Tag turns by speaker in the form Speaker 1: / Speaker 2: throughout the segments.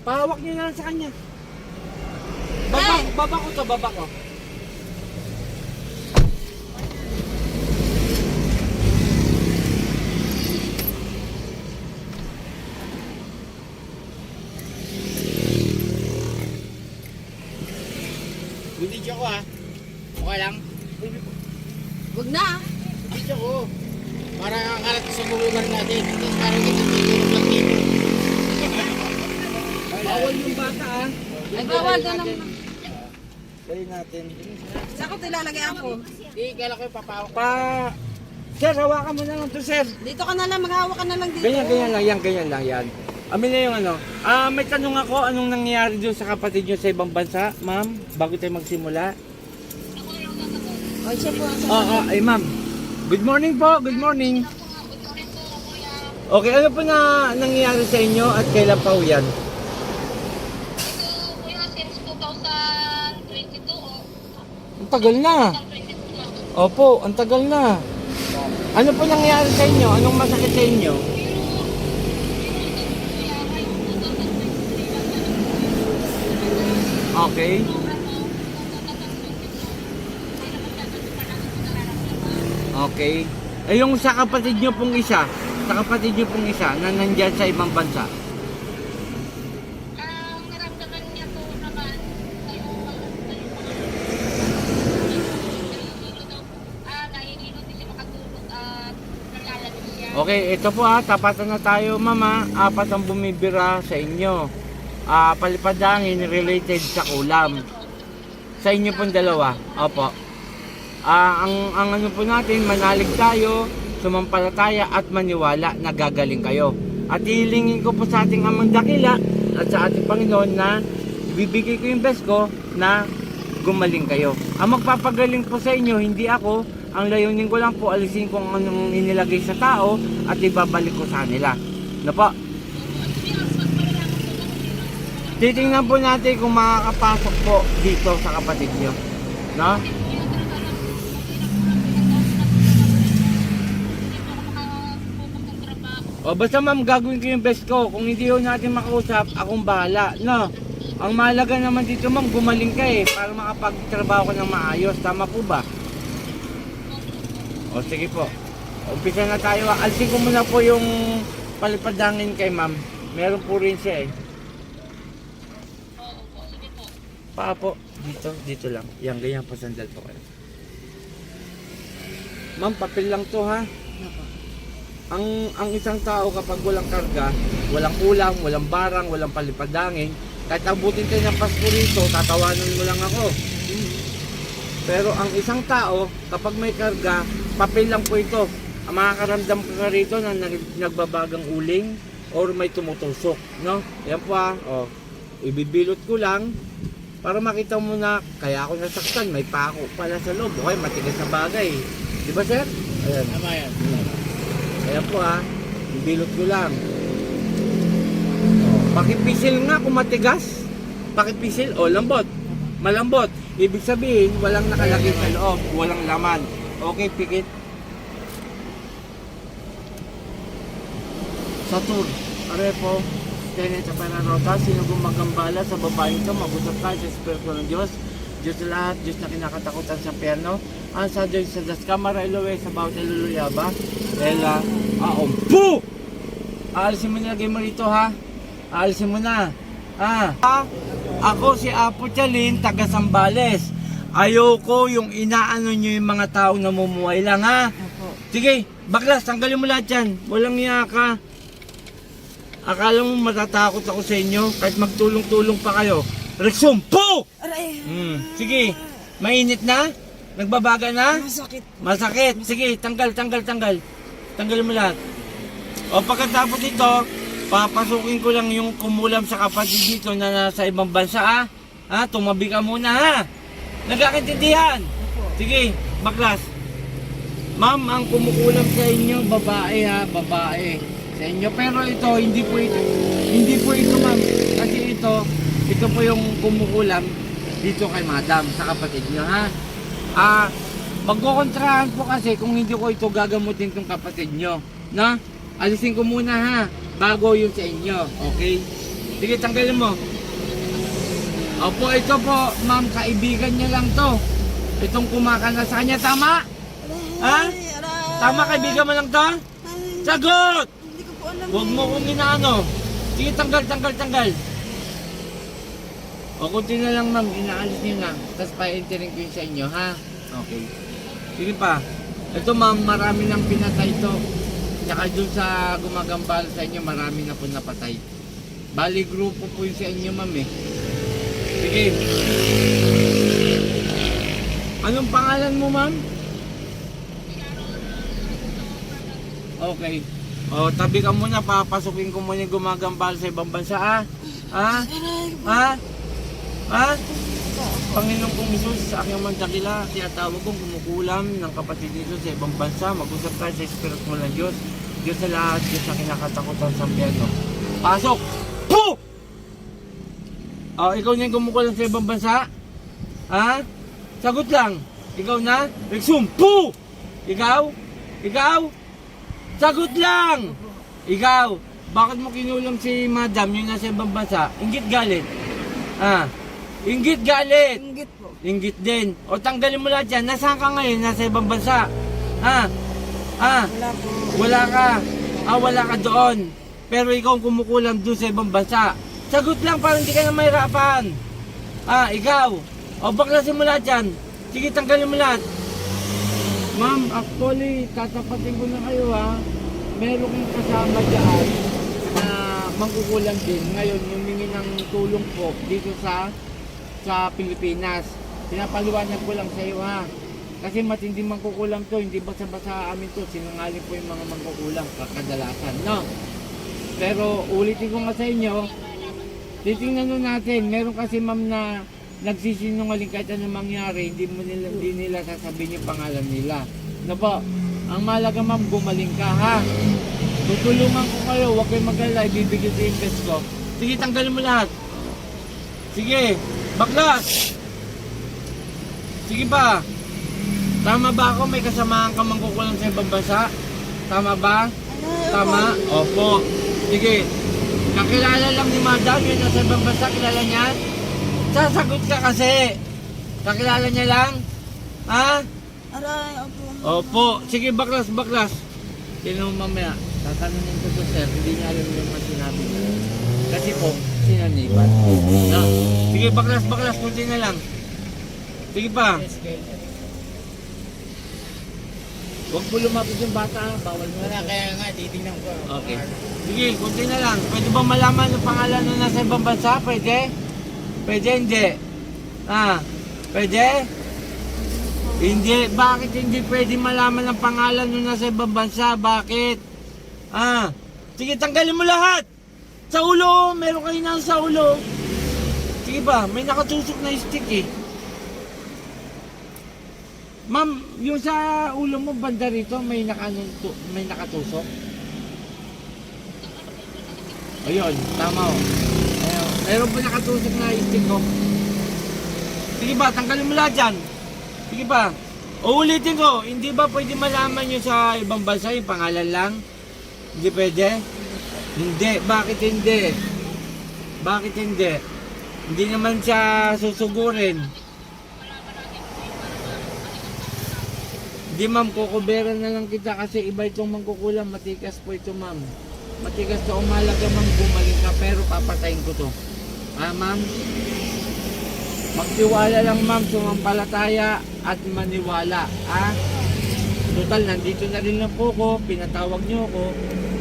Speaker 1: Pahawak nyo na lang sa kanya. Baba ko to, baba ko. Video ko okay lang?
Speaker 2: Wag na.
Speaker 1: Video ko. Para karat sa lugar natin. Para kita tulong lang dito. Bawal yung bata
Speaker 2: Ay, bawal doon naman.
Speaker 1: Dali natin.
Speaker 2: Saan ko tilalagay ako?
Speaker 1: Kala ko papawak. Sir, hawakan mo na lang to, sir.
Speaker 2: Dito ka na lang, maghawak ka na lang dito.
Speaker 1: Ganyan lang yan. Amin na yung ano. May tanong ako, anong nangyayari doon sa kapatid nyo sa ibang bansa, ma'am? Bago tayo magsimula.
Speaker 2: O, siya po.
Speaker 1: Ay ma'am. Good morning po, good morning. Okay, ano po na nangyayari sa inyo at kailan pa ho yan?
Speaker 3: Kuya, since 2022
Speaker 1: Ang tagal na.
Speaker 3: 2022 na.
Speaker 1: Opo, ang tagal na. Ano po nangyayari sa inyo? Anong masakit sa inyo? Okay. Okay. Eh yung sa kapatid nyo pong isa, na nandyan sa ibang bansa.
Speaker 3: Ang naramdaman niya po naman, nahihilo din siya makatulog at nalalagay siya.
Speaker 1: Okay, ito po tapatan na tayo mama. 4 ang bumibira sa inyo. Palipadangin related sa kulam. Sa inyo pong dalawa. Opo. Ang ano po natin, manalig tayo, sumampalataya at maniwala na gagaling kayo. At hilingin ko po sa ating Amang Dakila at sa ating Panginoon na ibibigay ko yung best ko na gumaling kayo. Ang magpapagaling po sa inyo, hindi ako. Ang layunin ko lang po, alisin ko ang anong inilagay sa tao at ibabalik ko sa kanila. Ano po? Titingnan po natin kung makakapasok po dito sa kapatid nyo. No? O basta ma'am, gagawin ko yung best ko. Kung hindi yun natin makausap, akong bahala. No? Ang mahalaga naman dito ma'am, gumaling ka para makapagtrabaho ko ng maayos. Tama po ba? O sige po. Umpisa na tayo. Alsin ko muna po yung palipadangin kay ma'am. Meron po rin siya Paa po. Dito lang. Yan, ganyan po sandal po kayo. Ma'am, papel lang to ha. Ang isang tao kapag walang karga, walang ulam, walang barang, walang palipadangin, kahit abutin kayo ng Pasko rito, tatawanan mo lang ako. Pero ang isang tao, kapag may karga, papel lang po ito. Ang makakaramdam ka rito na nagbabagang uling or may tumutusok, no? Yan po ibibilot ko lang para makita mo na kaya ako nasaktan, may pako pala sa loob, okay, matigas na bagay. Di ba sir? Ayan. Tama yan. Ayan po ibilot ko lang. Pakipisil nga kung matigas. Pakipisil, lambot. Malambot. Ibig sabihin, walang nakalagay sa loob, walang laman. Okay, pikit. Satur, Arepo, Tenet sa Panarota, sino gumagambala sa babaeng ito, mag-usap ka sa Espiritu ng Diyos. Diyos sa lahat, Diyos na kinakatakutan sa perno. Ang sa Diyos sa das kamara, Eloe, sa bawat iluluyaba. Ela, aompu! Aalisin mo nilagay mo rito ha. Aalisin mo na. Ako si Apo Chalin, taga Sambales. Ayoko yung inaano nyo yung mga taong namumuhay lang ha. Sige, baklas, tanggalin mo lahat yan. Walang niya ka. Akala mo matatakot ako sa inyo kahit magtulong-tulong pa kayo. Reksumpo! Sige, mainit na? Nagbabaga na? Masakit. Sige, tanggal. Tanggalin mo lahat. O pagkatapos ito, papasukin ko lang yung kumulam sa kapatid dito na nasa ibang bansa tumabi ka muna ha. Nagkakaintindihan? Sige, baklas. Ma'am, ang kumukulam sa inyo, babae babae. Sa inyo, pero ito, hindi po ito ma'am. Kasi ito po yung kumukulam dito kay madam, sa kapatid nyo ha. Magkukontrahan po kasi kung hindi ko ito gagamutin tong kapatid nyo. Na? Alisin ko muna ha, bago yun sa inyo, okay? Sige, tanggalin mo. Opo, ito po, ma'am, kaibigan niya lang to. Itong kumakanta sa kanya, tama? Ha? Tama, kaibigan mo lang to? Sagot!
Speaker 2: Hindi ko po alam.
Speaker 1: Huwag mo kong inaano. Sige, tanggal. O, kunti na lang, ma'am, inaalis niyo na. Tapos pa-entering ko yun sa inyo, ha? Okay. Sige pa. Ito, ma'am, marami nang pinatay to. Tsaka doon sa gumagambala sa inyo, marami na po napatay. Bali, grupo po yun sa inyo, ma'am, eh. Sige. Anong pangalan mo, ma'am? Okay. O, tabi ka muna. Papasukin ko muna yung gumagambala sa ibang bansa, ha? Ha? Ha? Ha? Panginoon kong Isus, sa aking mandakila, tinatawag kong kumukulam ng kapatid nito sa ibang bansa. Mag-usap tayo sa Espiritu mo ng Diyos. Diyos sa lahat, Diyos sa kinakatakutan sa piano. Pasok! Puh! Ikaw na yung kumukulam sa ibang bansa? Ha? Sagot lang. Ikaw na? Rexum! Puh! Ikaw? Ikaw? Sagot lang! Ikaw? Bakit mo kinulam si Madam yung nasa ibang bansa? Inggit galit? Ha? Inggit galit!
Speaker 2: Inggit po.
Speaker 1: Inggit din. O tanggalin mo lahat yan. Nasaan ka ngayon? Nasa ibang bansa. Ha? Ha?
Speaker 2: Wala po.
Speaker 1: Wala ka. Wala ka doon. Pero ikaw ang kumukulam doon sa ibang bansa. Sagot lang para hindi ka na mahirapan. Ikaw. O baklasin mo lahat yan. Sige, tanggalin mo lahat. Ma'am, actually, tatapatin ko na kayo, ha. Meron kong kasama dyan na mangkukulam din. Ngayon, humingi ng tulong po dito sa Pilipinas. Pinapaliwanag ko lang sa iyo, ha. Kasi matindi mangkukulam to, hindi basa-basa amin to. Sinungaling po yung mga mangkukulam, kadalasan, no? Pero ulitin ko nga sa inyo, titingnan nun natin. Meron kasi ma'am na nagsisinungaling kahit anong mangyari, hindi nila sasabihin yung pangalan nila. No po? Ang mahalaga ma'am, gumaling ka, ha. Tutulungan ko kayo, huwag kayong mag-alala, ibibigay sa invest ko. Sige, tanggalin mo lahat. Sige, baklas! Sige pa. Tama ba ako? May kasamahan ka mangkukulam sa ibang bansa? Tama ba? Tama? Opo. Sige. Nakilala lang ni Madam yun nasa ibang bansa, kilala niya? Sasagot ka kasi. Kakilala niya lang? Ha?
Speaker 2: Aray, opo.
Speaker 1: Opo. Sige, baklas. Sino mamaya? Tatanungin ko to sir, hindi niya alam yung mga sinabi niya. Kasi po, sinaniban. No? Sige, baklas, kunti na lang. Sige pa. Huwag po lumapit yung bata, bawal mo na.
Speaker 4: Kaya nga, titingnan ko.
Speaker 1: Okay. Sige, kunti na lang. Pwede ba malaman yung pangalan nung nasa ibang bansa? Pwede? Pwede, hindi. Pwede? Hindi. Bakit hindi pwede malaman ang pangalan nung nasa ibang bansa? Bakit? Sige, tanggalin mo lahat. Sa ulo, meron kayo na sa ulo. Sige ba, may nakatusok na stick eh. Ma'am, yung sa ulo mo banda rito, may nakatusok. Ayun, tama o. Meron ba nakatusok na stick ko? Sige ba, tanggalin mo lahat dyan. Sige ba, uulitin ko, hindi ba pwede malaman nyo sa ibang bansa yung pangalan lang? Hindi pwede? Hindi. Bakit hindi? Bakit hindi? Hindi naman siya susugurin. Hindi ma'am, kukuberan na lang kita kasi iba itong mangkukulam. Matikas po ito ma'am. Matikas to. Umalaga ma'am, gumaling ka pero papatayin ko to. Ma'am? Magtiwala lang ma'am, sumampalataya at maniwala. Total, nandito na rin lang po ko. Pinatawag nyo ako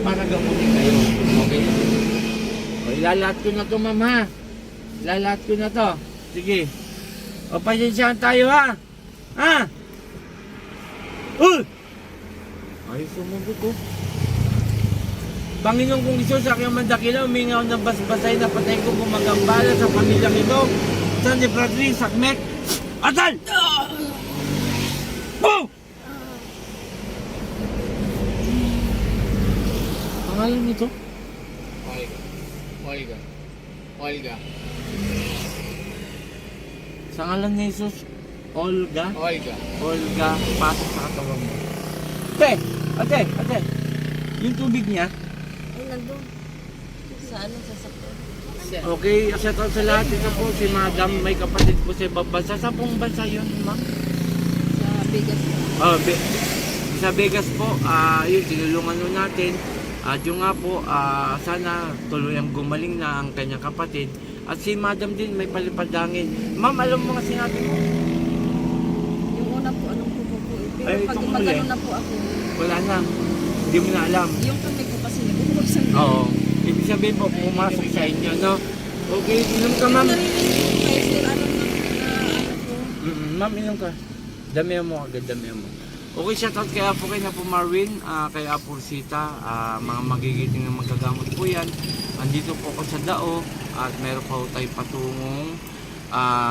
Speaker 1: para gamutin kayo. Okay? O, ilalahat ko na to ma'am, ha? Ilalahat ko na to. Sige. O, pasensyahan tayo, ha? Ha? Ay, sumugot ko. Panginoon kong Isus, sa aking mandakila, umingaw ng basbasay na patay ko gumagambala sa pamilyang ito. San de Bradley, Sakmek, Atal! Boom! Pangalan nito?
Speaker 4: Olga.
Speaker 1: Sa ngalan ni Jesus, Olga? Olga, pasok sa katawan mo. Ate, yung tubig niya,
Speaker 2: Ay, nandun. Sa ano, sa sakto.
Speaker 4: sir.
Speaker 1: Okay, shout out sa lahat. Ito po si Madam, may kapatid po sa ibang bansa. Sa pong bansa yun, ma'am?
Speaker 2: Sa Vegas po.
Speaker 1: Sa Vegas po, yun, tinulungan nun natin. At yung nga po, sana tuloy ang gumaling na ang kanyang kapatid. At si Madam din may palipadangin. Ma'am, alam mo nga sinabi mo?
Speaker 2: Yung una po, anong po po eh. Pero
Speaker 1: Ay,
Speaker 2: pag
Speaker 1: itong
Speaker 2: magano
Speaker 1: huli.
Speaker 2: na po ako,
Speaker 1: Wala na. Hindi mo na alam.
Speaker 2: yung kami po kasi nag-uusan.
Speaker 1: Oo. Ibig sabihin po, pumasok sa inyo, no? Okay, inom ka, ma'am.
Speaker 2: Narinig ko po kayo sir, ano po.
Speaker 1: Ma'am, inom ka. Damihan mo agad, damihan mo. Okay, shoutout kay Apo kay na po Marvin, kay Apo Rosita, mga magigiting na magagamot po yan. Andito po ako sa Dao at meron po tayo patungong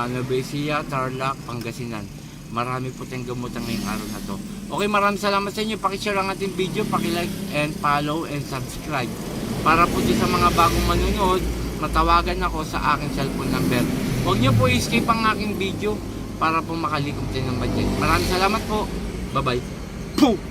Speaker 1: Nueva Ecija, Tarlac, Pangasinan. Marami po tayong gamutan ngayong araw na to. Okay, maraming salamat sa inyo. Pakishare ang ating video, pakilike and follow and subscribe. Para po din sa mga bagong manunood, matawagan ako sa aking cellphone number. Huwag niyo po i-skip ang aking video para po makalikom din ng budget. Maraming salamat po. Bye-bye.